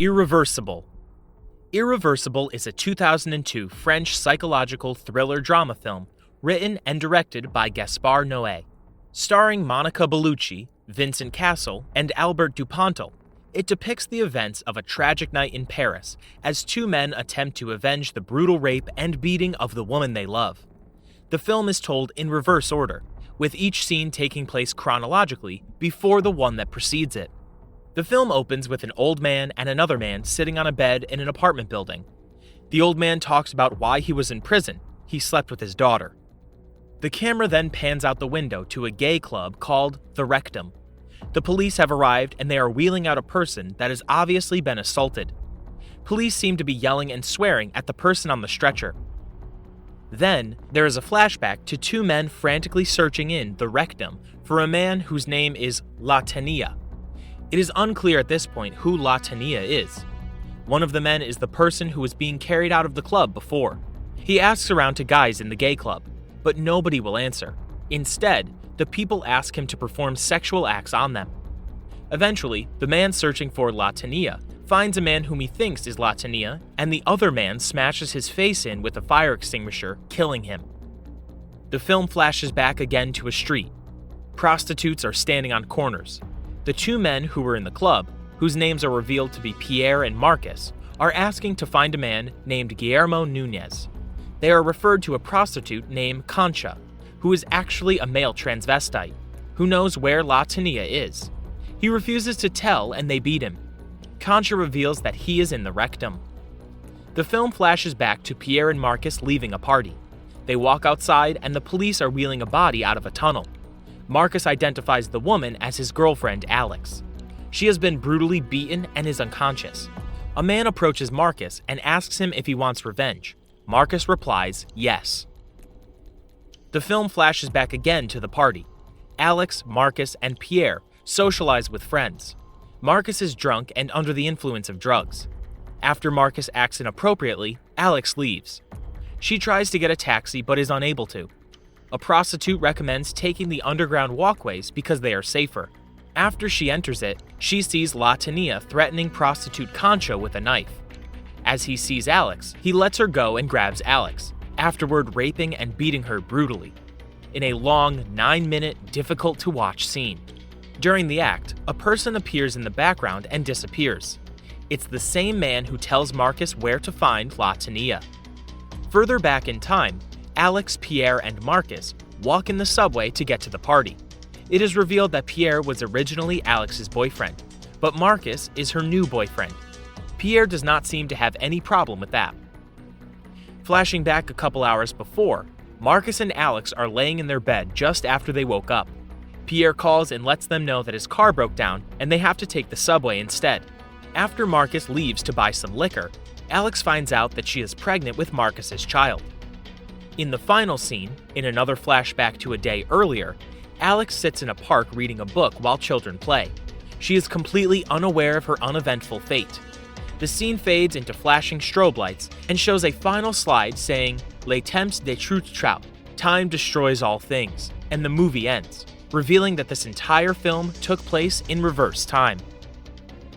Irreversible. Irreversible is a 2002 French psychological thriller drama film written and directed by Gaspard Noé. Starring Monica Bellucci, Vincent Cassel, and Albert Dupontel, it depicts the events of a tragic night in Paris as two men attempt to avenge the brutal rape and beating of the woman they love. The film is told in reverse order, with each scene taking place chronologically before the one that precedes it. The film opens with an old man and another man sitting on a bed in an apartment building. The old man talks about why he was in prison. He slept with his daughter. The camera then pans out the window to a gay club called The Rectum. The police have arrived and they are wheeling out a person that has obviously been assaulted. Police seem to be yelling and swearing at the person on the stretcher. Then, there is a flashback to two men frantically searching in The Rectum for a man whose name is La Tenia. It is unclear at this point who La Tenia is. One of the men is the person who was being carried out of the club before. He asks around to guys in the gay club, but nobody will answer. Instead, the people ask him to perform sexual acts on them. Eventually, the man searching for La Tenia finds a man whom he thinks is La Tenia, and the other man smashes his face in with a fire extinguisher, killing him. The film flashes back again to a street. Prostitutes are standing on corners. The two men who were in the club, whose names are revealed to be Pierre and Marcus, are asking to find a man named Guillermo Nunez. They are referred to a prostitute named Concha, who is actually a male transvestite, who knows where La Tenia is. He refuses to tell and they beat him. Concha reveals that he is in the rectum. The film flashes back to Pierre and Marcus leaving a party. They walk outside and the police are wheeling a body out of a tunnel. Marcus identifies the woman as his girlfriend, Alex. She has been brutally beaten and is unconscious. A man approaches Marcus and asks him if he wants revenge. Marcus replies, yes. The film flashes back again to the party. Alex, Marcus, and Pierre socialize with friends. Marcus is drunk and under the influence of drugs. After Marcus acts inappropriately, Alex leaves. She tries to get a taxi but is unable to. A prostitute recommends taking the underground walkways because they are safer. After she enters it, she sees La Tenia threatening prostitute Concha with a knife. As he sees Alex, he lets her go and grabs Alex, afterward raping and beating her brutally, in a long, 9-minute, difficult-to-watch scene. During the act, a person appears in the background and disappears. It's the same man who tells Marcus where to find La Tenia. Further back in time, Alex, Pierre, and Marcus walk in the subway to get to the party. It is revealed that Pierre was originally Alex's boyfriend, but Marcus is her new boyfriend. Pierre does not seem to have any problem with that. Flashing back a couple hours before, Marcus and Alex are laying in their bed just after they woke up. Pierre calls and lets them know that his car broke down and they have to take the subway instead. After Marcus leaves to buy some liquor, Alex finds out that she is pregnant with Marcus's child. In the final scene, in another flashback to a day earlier, Alex sits in a park reading a book while children play. She is completely unaware of her uneventful fate. The scene fades into flashing strobe lights and shows a final slide saying, "Le temps détruit tout," time destroys all things, and the movie ends, revealing that this entire film took place in reverse time.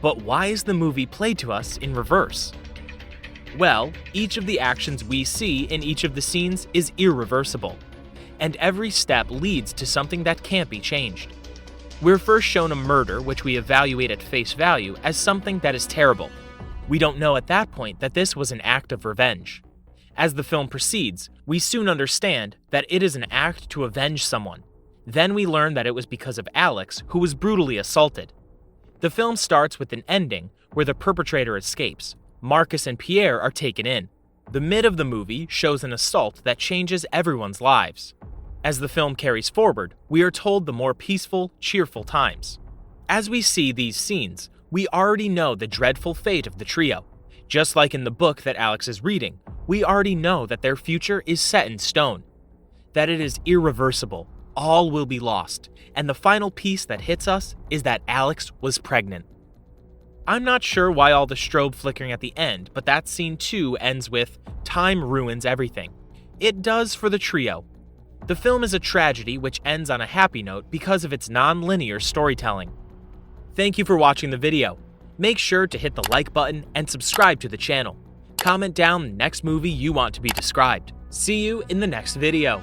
But why is the movie played to us in reverse? Well, each of the actions we see in each of the scenes is irreversible, and every step leads to something that can't be changed. We're first shown a murder which we evaluate at face value as something that is terrible. We don't know at that point that this was an act of revenge. As the film proceeds, we soon understand that it is an act to avenge someone. Then we learn that it was because of Alex, who was brutally assaulted. The film starts with an ending where the perpetrator escapes. Marcus and Pierre are taken in. The mid of the movie shows an assault that changes everyone's lives. As the film carries forward, we are told the more peaceful, cheerful times. As we see these scenes, we already know the dreadful fate of the trio. Just like in the book that Alex is reading, we already know that their future is set in stone, that it is irreversible, all will be lost, and the final piece that hits us is that Alex was pregnant. I'm not sure why all the strobe flickering at the end, but that scene too ends with, "Time ruins everything." It does for the trio. The film is a tragedy which ends on a happy note because of its non-linear storytelling. Thank you for watching the video. Make sure to hit the like button and subscribe to the channel. Comment down the next movie you want to be described. See you in the next video.